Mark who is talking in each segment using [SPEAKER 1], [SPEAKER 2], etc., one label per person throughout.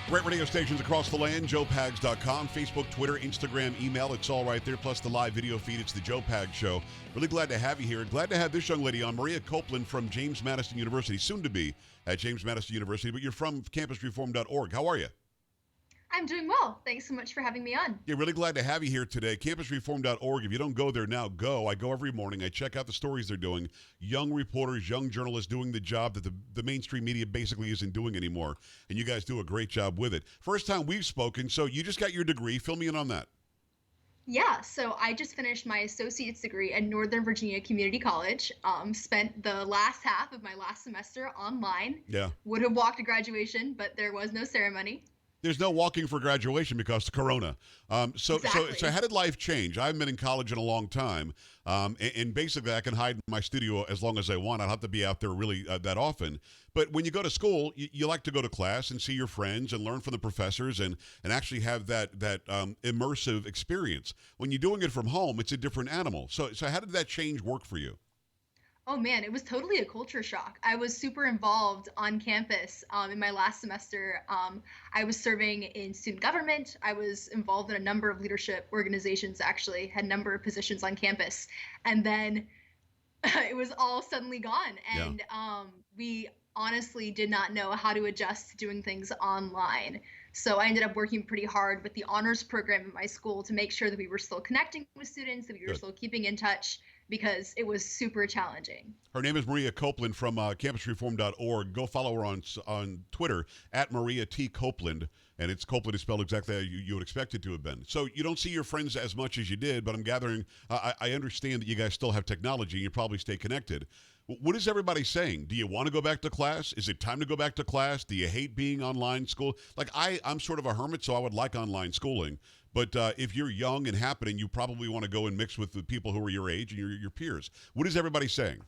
[SPEAKER 1] Great radio stations across the land, joepags.com, Facebook, Twitter, Instagram, email. It's all right there, plus the live video feed. It's the Joe Pags Show. Really glad to have you here. Glad to have this young lady on, Maria Copeland from James Madison University, soon to be at James Madison University, but you're from campusreform.org. How are you?
[SPEAKER 2] I'm doing well. Thanks so much for having me on.
[SPEAKER 1] Yeah, really glad to have you here today. Campusreform.org. If you don't go there now, go. I go every morning. I check out the stories they're doing. Young reporters, young journalists doing the job that the mainstream media basically isn't doing anymore. And you guys do a great job with it. First time we've spoken, so you just got your degree. Fill me in on that.
[SPEAKER 2] Yeah, so I just finished my associate's degree at Northern Virginia Community College. Spent the last half of my last semester online.
[SPEAKER 1] Yeah.
[SPEAKER 2] Would have walked to graduation, but there was no ceremony.
[SPEAKER 1] There's no walking for graduation because of Corona. So how did life change? I haven't been in college in a long time, and basically I can hide in my studio as long as I want. I don't have to be out there really that often. But when you go to school, you like to go to class and see your friends and learn from the professors and actually have that immersive experience. When you're doing it from home, it's a different animal. So how did that change work for you?
[SPEAKER 2] Oh man, it was totally a culture shock. I was super involved on campus in my last semester. I was serving in student government. I was involved in a number of leadership organizations, actually, had a number of positions on campus. And then it was all suddenly gone. And we honestly did not know how to adjust to doing things online. So I ended up working pretty hard with the honors program at my school to make sure that we were still connecting with students, that we were still keeping in touch, because it was super challenging.
[SPEAKER 1] Her name is Maria Copeland from campusreform.org. Go follow her on Twitter at Maria T. Copeland. And it's Copeland is spelled exactly how you would expect it to have been. So you don't see your friends as much as you did, but I'm gathering, I understand that you guys still have technology and you probably stay connected. What is everybody saying? Do you want to go back to class? Is it time to go back to class? Do you hate being online school? Like I'm sort of a hermit, so I would like online schooling. But if you're young and happening, you probably want to go and mix with the people who are your age and your peers. What is everybody saying?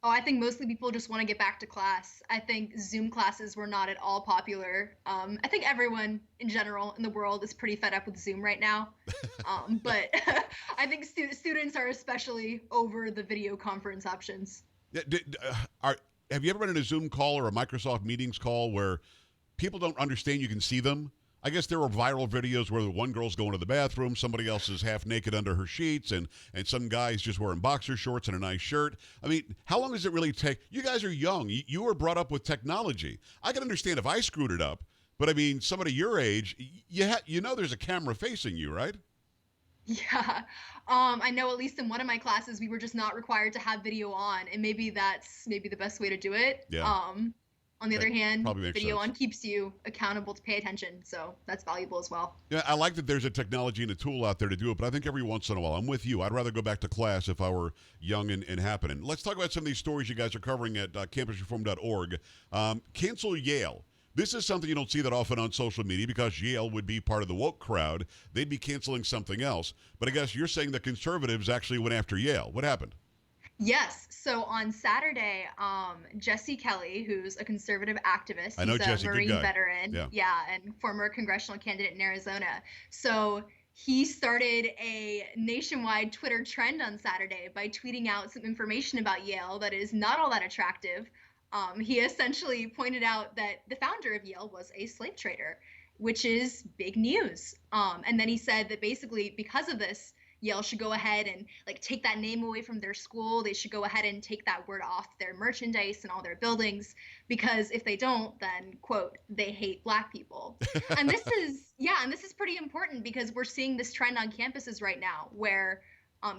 [SPEAKER 2] Oh, I think mostly people just want to get back to class. I think Zoom classes were not at all popular. I think everyone in general in the world is pretty fed up with Zoom right now. But I think students are especially over the video conference options.
[SPEAKER 1] Have you ever been in a Zoom call or a Microsoft Meetings call where people don't understand you can see them? I guess there were viral videos where one girl's going to the bathroom, somebody else is half naked under her sheets, and some guy's just wearing boxer shorts and a nice shirt. I mean, how long does it really take? You guys are young. You were brought up with technology. I can understand if I screwed it up, but I mean, somebody your age, you know there's a camera facing you, right?
[SPEAKER 2] Yeah. I know at least in one of my classes, we were just not required to have video on, and maybe that's the best way to do it.
[SPEAKER 1] Yeah.
[SPEAKER 2] On the other hand, video
[SPEAKER 1] sense.
[SPEAKER 2] on keeps you accountable to pay attention, so that's valuable as well.
[SPEAKER 1] Yeah, I like that there's a technology and a tool out there to do it, but I think every once in a while, I'm with you. I'd rather go back to class if I were young and happening. Let's talk about some of these stories you guys are covering at campusreform.org. Cancel Yale. This is something you don't see that often on social media because Yale would be part of the woke crowd. They'd be canceling something else. But I guess you're saying the conservatives actually went after Yale. What happened?
[SPEAKER 2] Yes. So on Saturday, Jesse Kelly, who's a conservative activist,
[SPEAKER 1] I know
[SPEAKER 2] he's
[SPEAKER 1] Jesse,
[SPEAKER 2] a Marine
[SPEAKER 1] good guy.
[SPEAKER 2] veteran, and former congressional candidate in Arizona. So he started a nationwide Twitter trend on Saturday by tweeting out some information about Yale that is not all that attractive. He essentially pointed out that the founder of Yale was a slave trader, which is big news. And then he said that basically because of this, Yale should go ahead and take that name away from their school. They should go ahead and take that word off their merchandise and all their buildings, because if they don't, then, quote, they hate Black people. And this is pretty important because we're seeing this trend on campuses right now where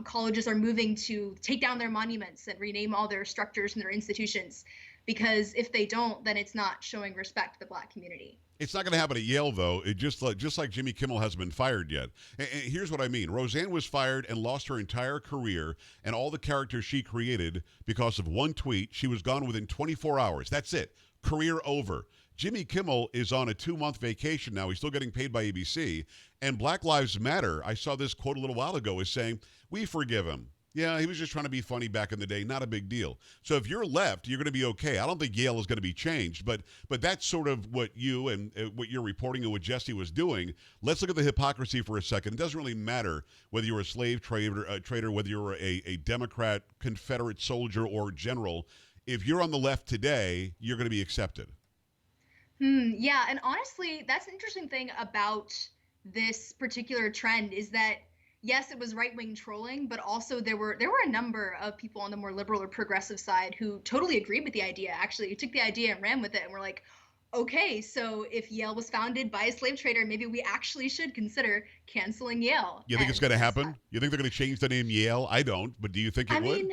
[SPEAKER 2] colleges are moving to take down their monuments and rename all their structures and their institutions, because if they don't, then it's not showing respect to the Black community.
[SPEAKER 1] It's not going to happen at Yale, though. It just like Jimmy Kimmel hasn't been fired yet. And here's what I mean. Roseanne was fired and lost her entire career and all the characters she created because of one tweet. She was gone within 24 hours. That's it. Career over. Jimmy Kimmel is on a 2-month vacation now. He's still getting paid by ABC. And Black Lives Matter, I saw this quote a little while ago, is saying, we forgive him. Yeah, he was just trying to be funny back in the day. Not a big deal. So if you're left, you're going to be okay. I don't think Yale is going to be changed, but that's sort of what you and what you're reporting and what Jesse was doing. Let's look at the hypocrisy for a second. It doesn't really matter whether you're a slave trader, whether you're a Democrat, Confederate soldier, or general. If you're on the left today, you're going to be accepted.
[SPEAKER 2] Yeah, and honestly, that's an interesting thing about this particular trend is that yes, it was right-wing trolling, but also there were a number of people on the more liberal or progressive side who totally agreed with the idea. Actually, who took the idea and ran with it and were like, okay, so if Yale was founded by a slave trader, maybe we actually should consider canceling Yale.
[SPEAKER 1] You think it's
[SPEAKER 2] And
[SPEAKER 1] going to
[SPEAKER 2] that's,
[SPEAKER 1] happen? You think they're going to change the name Yale? I don't, but do you think
[SPEAKER 2] I
[SPEAKER 1] it would?
[SPEAKER 2] mean,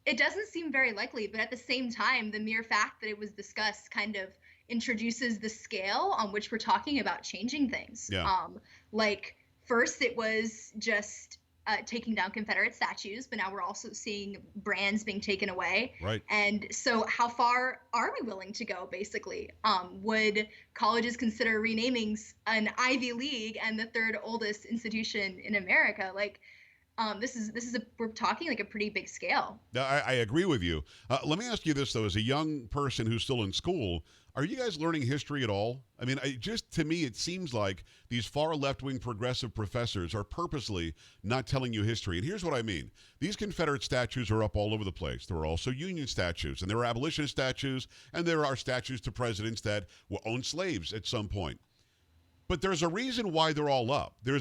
[SPEAKER 2] it doesn't seem very likely, but at the same time, the mere fact that it was discussed kind of introduces the scale on which we're talking about changing things.
[SPEAKER 1] Yeah,
[SPEAKER 2] Like first it was just taking down Confederate statues, but now we're also seeing brands being taken away.
[SPEAKER 1] right.
[SPEAKER 2] And so, how far are we willing to go? Basically, would colleges consider renaming an Ivy League and the third oldest institution in America? Like, we're talking like a pretty big scale.
[SPEAKER 1] No, I agree with you. Let me ask you this though: as a young person who's still in school, are you guys learning history at all? I mean, just to me, it seems like these far left-wing progressive professors are purposely not telling you history. And here's what I mean: these Confederate statues are up all over the place. There are also Union statues, and there are abolitionist statues, and there are statues to presidents that owned slaves at some point. But there's a reason why they're all up. There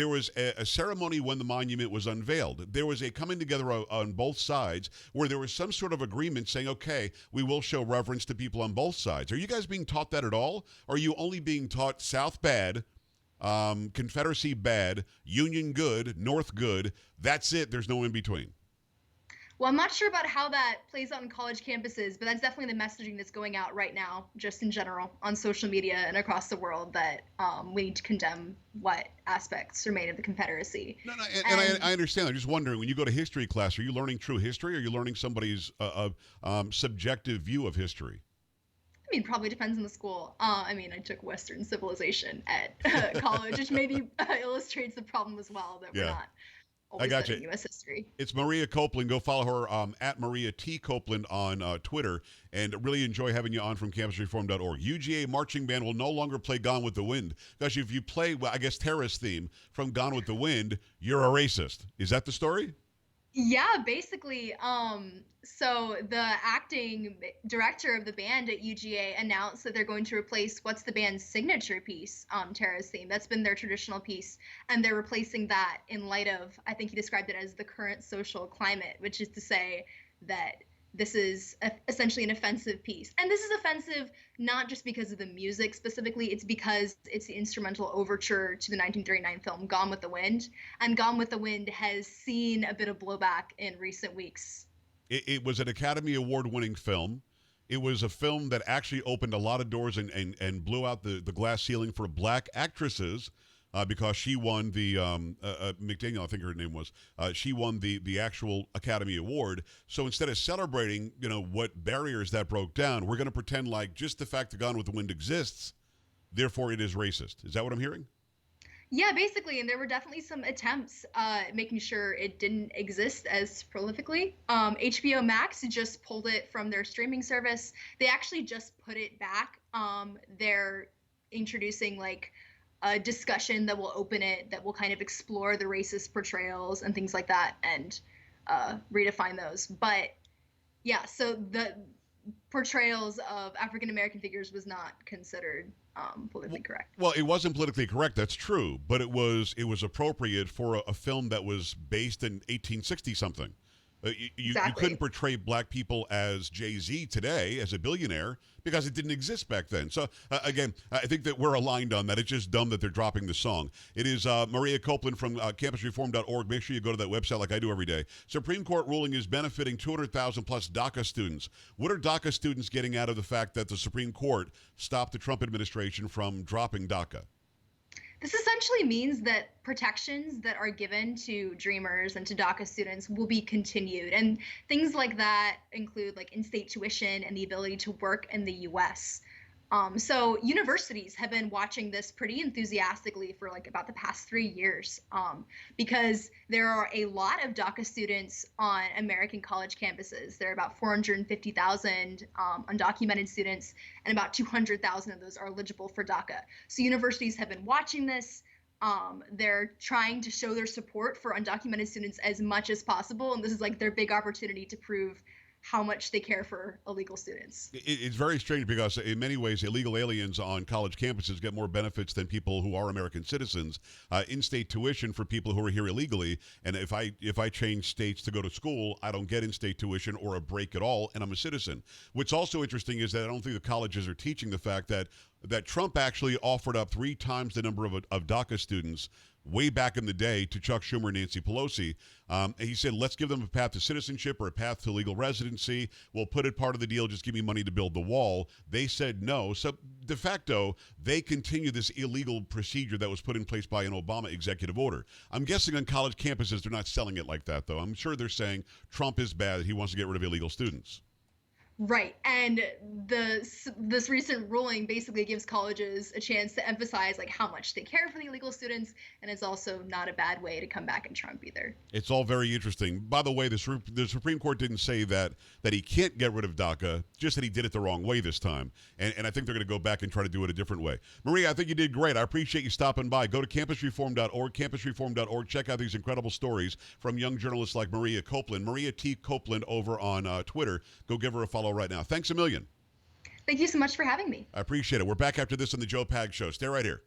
[SPEAKER 1] was a ceremony when the monument was unveiled. There was a coming together on both sides where there was some sort of agreement saying, okay, we will show reverence to people on both sides. Are you guys being taught that at all? Or are you only being taught South bad, Confederacy bad, Union good, North good? That's it. There's no in between.
[SPEAKER 2] Well, I'm not sure about how that plays out on college campuses, but that's definitely the messaging that's going out right now, just in general, on social media and across the world, that we need to condemn what aspects are made of the Confederacy.
[SPEAKER 1] No, no,
[SPEAKER 2] And
[SPEAKER 1] I understand. I'm just wondering, when you go to history class, are you learning true history or are you learning somebody's subjective view of history?
[SPEAKER 2] I mean, probably depends on the school. I mean, I took Western civilization at college, which maybe illustrates the problem as well that we're
[SPEAKER 1] Yeah,
[SPEAKER 2] not
[SPEAKER 1] I
[SPEAKER 2] always
[SPEAKER 1] got you.
[SPEAKER 2] studying U.S. history.
[SPEAKER 1] It's Maria Copeland. Go follow her at Maria T. Copeland on Twitter. And really enjoy having you on from campusreform.org. UGA Marching Band will no longer play Gone with the Wind. Because if you play, well, I guess, Terrace theme from Gone with the Wind, you're a racist. Is that the story?
[SPEAKER 2] Yeah, basically. So the acting director of the band at UGA announced that they're going to replace what's the band's signature piece, Tara's theme. That's been their traditional piece, and they're replacing that in light of, I think he described it as the current social climate, which is to say that this is essentially an offensive piece. And this is offensive not just because of the music specifically, it's because it's the instrumental overture to the 1939 film Gone with the Wind. And Gone with the Wind has seen a bit of blowback in recent weeks.
[SPEAKER 1] It was an Academy Award winning film. It was a film that actually opened a lot of doors and blew out the glass ceiling for black actresses because she won the McDaniel, I think her name was. She won the actual Academy Award. So instead of celebrating, what barriers that broke down, we're going to pretend like just the fact that Gone with the Wind exists, therefore it is racist. Is that what I'm hearing?
[SPEAKER 2] Yeah, basically, and there were definitely some attempts making sure it didn't exist as prolifically. HBO Max just pulled it from their streaming service. They actually just put it back. They're introducing like a discussion that will open it, that will kind of explore the racist portrayals and things like that, and redefine those. But yeah, so the portrayals of African American figures was not considered politically correct.
[SPEAKER 1] Well, it wasn't politically correct. That's true, but it was appropriate for a film that was based in 1860 something. You couldn't
[SPEAKER 2] Exactly.
[SPEAKER 1] portray black people as Jay-Z today, as a billionaire, because it didn't exist back then. So, again, I think that we're aligned on that. It's just dumb that they're dropping the song. It is Maria Copeland from campusreform.org. Make sure you go to that website like I do every day. Supreme Court ruling is benefiting 200,000 plus DACA students. What are DACA students getting out of the fact that the Supreme Court stopped the Trump administration from dropping DACA?
[SPEAKER 2] This essentially means that protections that are given to Dreamers and to DACA students will be continued. And things like that include like in-state tuition and the ability to work in the US. So universities have been watching this pretty enthusiastically for like about the past 3 years, because there are a lot of DACA students on American college campuses. There are about 450,000 undocumented students, and about 200,000 of those are eligible for DACA. So universities have been watching this. They're trying to show their support for undocumented students as much as possible, and this is like their big opportunity to prove how much they care for illegal students.
[SPEAKER 1] It's very strange because in many ways, illegal aliens on college campuses get more benefits than people who are American citizens. In-state tuition for people who are here illegally, and if I change states to go to school, I don't get in-state tuition or a break at all, and I'm a citizen. What's also interesting is that I don't think the colleges are teaching the fact that Trump actually offered up 3 times the number of DACA students way back in the day to Chuck Schumer and Nancy Pelosi. And he said, let's give them a path to citizenship or a path to legal residency. We'll put it part of the deal. Just give me money to build the wall. They said no. So de facto, they continue this illegal procedure that was put in place by an Obama executive order. I'm guessing on college campuses, they're not selling it like that, though. I'm sure they're saying Trump is bad. He wants to get rid of illegal students.
[SPEAKER 2] Right. And this recent ruling basically gives colleges a chance to emphasize like how much they care for the illegal students, and it's also not a bad way to come back at Trump either.
[SPEAKER 1] It's all very interesting. By the way, the Supreme Court didn't say that he can't get rid of DACA, just that he did it the wrong way this time. And I think they're going to go back and try to do it a different way. Maria, I think you did great. I appreciate you stopping by. Go to campusreform.org, campusreform.org. Check out these incredible stories from young journalists like Maria Copeland, Maria T. Copeland over on Twitter. Go give her a follow right now. Thanks a million.
[SPEAKER 2] Thank you so much for having me.
[SPEAKER 1] I appreciate it. We're back after this on the Joe Pag Show. Stay right here.